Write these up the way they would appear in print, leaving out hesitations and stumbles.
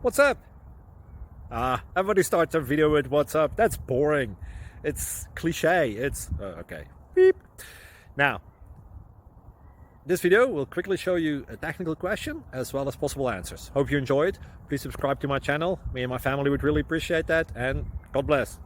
What's up? Everybody starts their video with what's up. That's boring. It's cliche. It's okay. Beep. Now, this video will quickly show you a technical question as well as possible answers. Hope you enjoy it. Please subscribe to my channel. Me and my family would really appreciate that, and God bless.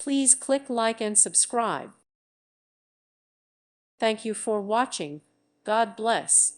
Please click like and subscribe. Thank you for watching. God bless.